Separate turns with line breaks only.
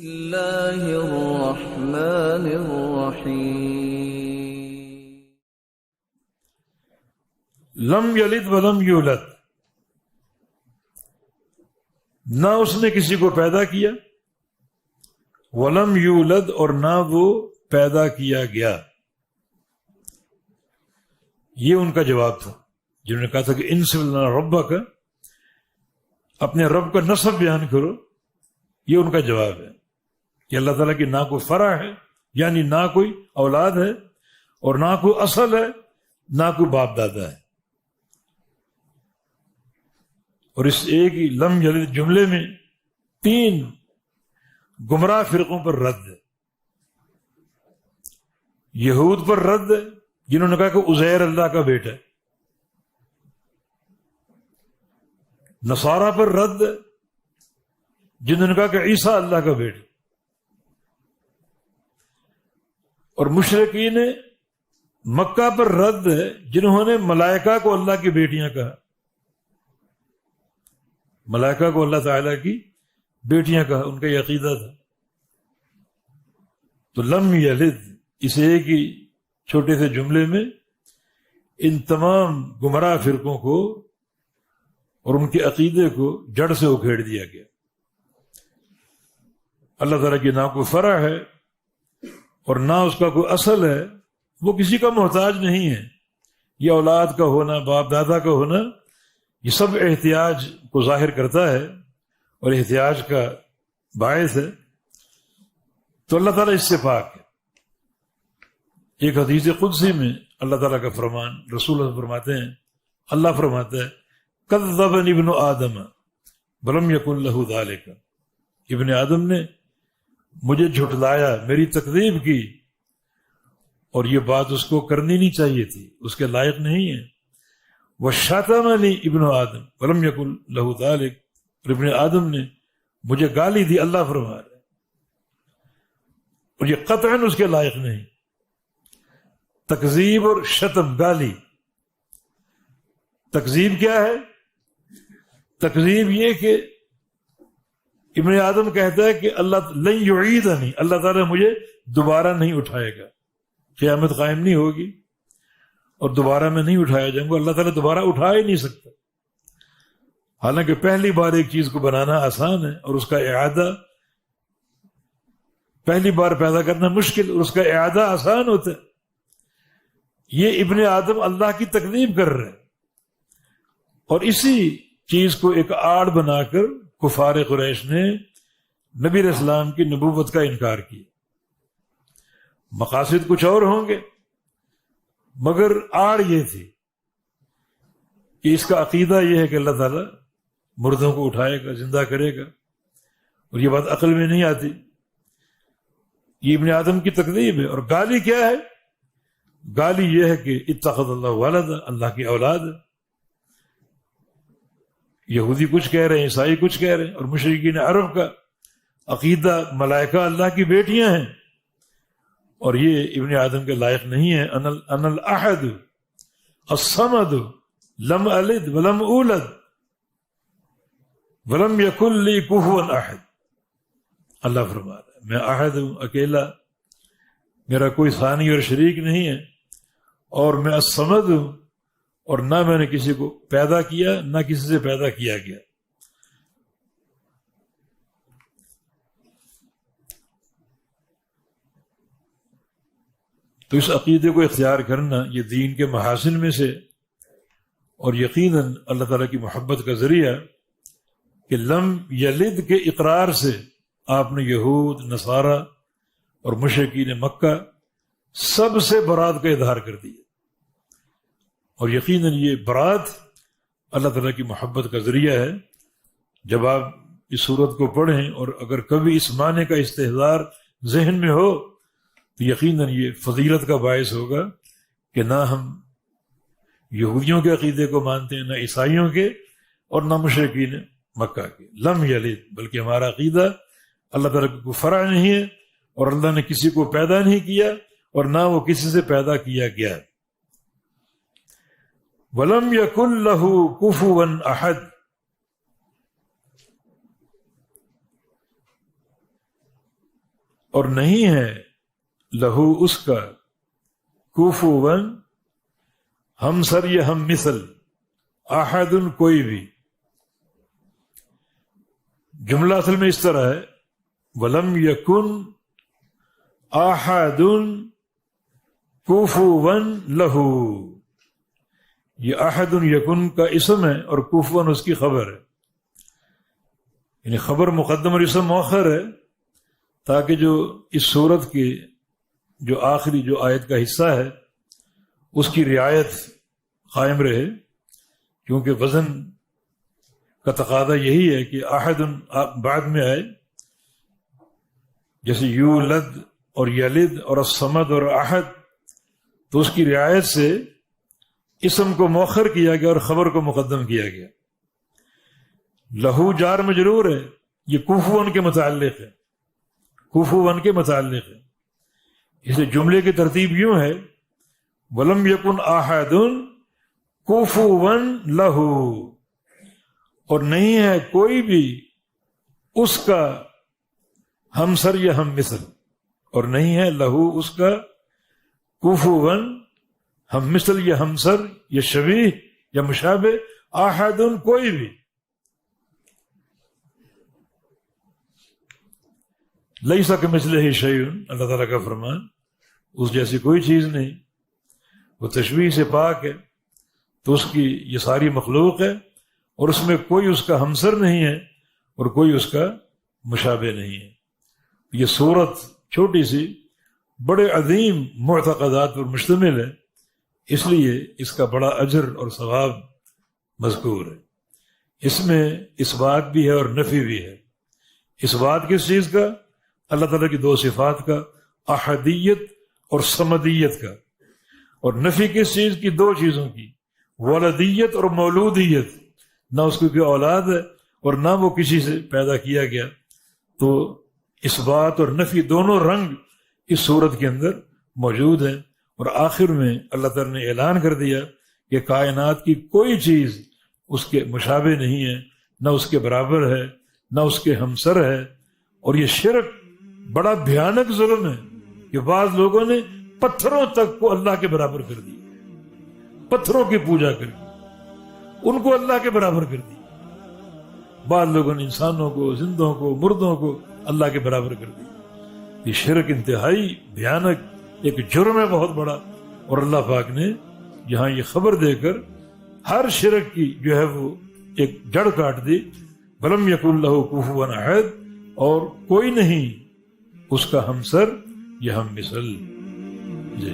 اللہ الرحمن الرحیم
لم یلد ولم یولد، نہ اس نے کسی کو پیدا کیا، ولم یولد اور نہ وہ پیدا کیا گیا۔ یہ ان کا جواب تھا جنہوں نے کہا تھا کہ انسب لنا ربک، اپنے رب کا نسب بیان کرو۔ یہ ان کا جواب ہے کہ اللہ تعالیٰ کی نہ کوئی فرع ہے، یعنی نہ کوئی اولاد ہے، اور نہ کوئی اصل ہے، نہ کوئی باپ دادا ہے۔ اور اس ایک ہی لم یلد جملے میں 3 گمراہ فرقوں پر رد ہے۔ یہود پر رد ہے جنہوں نے کہا کہ عزیر اللہ کا بیٹا ہے، نصارہ پر رد ہے جنہوں نے کہا کہ عیسیٰ اللہ کا بیٹا، اور مشرکین مکہ پر رد ہے جنہوں نے ملائکہ کو اللہ کی بیٹیاں کہا، ملائکہ کو اللہ تعالیٰ کی بیٹیاں کہا، ان کا یہ عقیدہ تھا۔ تو لم یلد اس ایک ہی چھوٹے سے جملے میں ان تمام گمراہ فرقوں کو اور ان کے عقیدے کو جڑ سے اکھیڑ دیا گیا۔ اللہ تعالیٰ کی نہ کوئی فرع ہے اور نہ اس کا کوئی اصل ہے، وہ کسی کا محتاج نہیں ہے۔ یہ اولاد کا ہونا، باپ دادا کا ہونا، یہ سب احتیاج کو ظاہر کرتا ہے اور احتیاج کا باعث ہے۔ تو اللہ تعالیٰ اس سے پاک ہے۔ ایک حدیث قدسی میں اللہ تعالیٰ کا فرمان، رسول اللہ فرماتے ہیں، اللہ فرماتا ہے کذبنی ابن آدم ولم یکن لہ ذالک، ابن آدم نے مجھے جھٹلایا، میری تکذیب کی، اور یہ بات اس کو کرنی نہیں چاہیے تھی، اس کے لائق نہیں ہے۔ وشتمنی ابن آدم ولم یکن لہ ذالک، اور ابن آدم نے مجھے گالی دی، اللہ فرما رہا ہے، اور یہ قطعاً اس کے لائق نہیں۔ تکذیب اور شتم، گالی۔ تکذیب کیا ہے؟ تکذیب یہ کہ ابن آدم کہتا ہے کہ اللہ لن یعیدنی، اللہ تعالیٰ مجھے دوبارہ نہیں اٹھائے گا، قیامت قائم نہیں ہوگی اور دوبارہ میں نہیں اٹھایا جاؤں گا، اللہ تعالیٰ دوبارہ اٹھا ہی نہیں سکتا۔ حالانکہ پہلی بار ایک چیز کو بنانا آسان ہے اور اس کا اعادہ، پہلی بار پیدا کرنا مشکل اور اس کا اعادہ آسان ہوتا ہے۔ یہ ابن آدم اللہ کی تکذیب کر رہے ہیں، اور اسی چیز کو ایک آڑ بنا کر کفار قریش نے نبی علیہ السلام کی نبوت کا انکار کیا۔ مقاصد کچھ اور ہوں گے، مگر آڑ یہ تھی کہ اس کا عقیدہ یہ ہے کہ اللہ تعالیٰ مردوں کو اٹھائے گا، زندہ کرے گا، اور یہ بات عقل میں نہیں آتی۔ یہ ابن آدم کی تکذیب ہے۔ اور گالی کیا ہے؟ گالی یہ ہے کہ اتخذ اللہ ولدا، اللہ کی اولاد ہے۔ یہودی کچھ کہہ رہے ہیں، عیسائی کچھ کہہ رہے ہیں، اور مشرکین عرب کا عقیدہ ملائکہ اللہ کی بیٹیاں ہیں، اور یہ ابن آدم کے لائق نہیں ہے۔ انا الاحد الصمد لم الد ولم اولد ولم یکن لی کفوا احد، اللہ فرما رہا ہے میں احد ہوں، اکیلا، میرا کوئی ثانی اور شریک نہیں ہے، اور میں الصمد ہوں، اور نہ میں نے کسی کو پیدا کیا، نہ کسی سے پیدا کیا گیا۔ تو اس عقیدے کو اختیار کرنا یہ دین کے محاسن میں سے، اور یقیناً اللہ تعالیٰ کی محبت کا ذریعہ کہ لم یلد کے اقرار سے آپ نے یہود، نصارہ اور مشرکین مکہ سب سے برات کا اظہار کر دیا، اور یقیناً یہ برات اللہ تعالیٰ کی محبت کا ذریعہ ہے۔ جب آپ اس صورت کو پڑھیں اور اگر کبھی اس معنی کا استحضار ذہن میں ہو تو یقیناً یہ فضیلت کا باعث ہوگا کہ نہ ہم یہودیوں کے عقیدے کو مانتے ہیں، نہ عیسائیوں کے، اور نہ مشرکین مکہ کے۔ لم یلد، بلکہ ہمارا عقیدہ اللہ تعالیٰ کو کوئی فرع نہیں ہے، اور اللہ نے کسی کو پیدا نہیں کیا اور نہ وہ کسی سے پیدا کیا گیا۔ وَلَمْ يَكُنْ لَهُ كُفُوًا أَحَدٌ، اور نہیں ہے لہو اس کا کوفون ہم سر یا ہم مثل احد کوئی بھی. جملہ اصل میں اس طرح ہے ولم یکن احد کوفون لہو. یہ احد یکن کا اسم ہے اور کوفون اس کی خبر ہے، یعنی خبر مقدم اور اسم مؤخر ہے تاکہ جو اس صورت کی جو آخری جو آیت کا حصہ ہے اس کی رعایت قائم رہے، کیونکہ وزن کا تقاضا یہی ہے کہ احد بعد میں آئے، جیسے یولد اور یلد اور الصمد اور احد، تو اس کی رعایت سے اسم کو مؤخر کیا گیا اور خبر کو مقدم کیا گیا. لہو جار مجرور ہے، یہ کوفون کے متعلق ہے، کوفون کے متعلق ہے. اس لیے جملے کی ترتیب یوں ہے ولم یکن احد کوفون لہو، اور نہیں ہے کوئی بھی اس کا ہمسر یا ہم مثل، اور نہیں ہے لہو اس کا کوفون ہم مثل یا ہمسر یا شبیہ یا مشابہ احد کوئی بھی. لیس کمثلہ شیء، اللہ تعالیٰ کا فرمان، اس جیسی کوئی چیز نہیں، وہ تشبیہ سے پاک ہے، تو اس کی یہ ساری مخلوق ہے اور اس میں کوئی اس کا ہمسر نہیں ہے اور کوئی اس کا مشابہ نہیں ہے. یہ صورت چھوٹی سی بڑے عظیم معتقدات پر مشتمل ہے، اس لیے اس کا بڑا اجر اور ثواب مذکور ہے. اس میں اس بات بھی ہے اور نفی بھی ہے. اس بات کس چیز کا؟ اللہ تعالیٰ کی دو صفات کا، احدیت اور صمدیت کا. اور نفی کس چیز کی؟ دو چیزوں کی، ولدیت اور مولودیت. نہ اس کی کوئی اولاد ہے اور نہ وہ کسی سے پیدا کیا گیا. تو اس بات اور نفی دونوں رنگ اس صورت کے اندر موجود ہیں. اور آخر میں اللہ تعالیٰ نے اعلان کر دیا کہ کائنات کی کوئی چیز اس کے مشابہ نہیں ہے، نہ اس کے برابر ہے، نہ اس کے ہمسر ہے. اور یہ شرک بڑا بھیانک ظلم ہے کہ بعض لوگوں نے پتھروں تک کو اللہ کے برابر کر دی، پتھروں کی پوجا کر دی، ان کو اللہ کے برابر کر دی. بعض لوگوں نے انسانوں کو، زندوں کو، مردوں کو اللہ کے برابر کر دی. یہ شرک انتہائی بھیانک ایک جرم ہے بہت بڑا. اور اللہ پاک نے یہاں یہ خبر دے کر ہر شرک کی جو ہے وہ ایک جڑ کاٹ دی. ولم یکن لہ کفوا احد، اور کوئی نہیں اس کا ہمسر یا ہم مثل. جی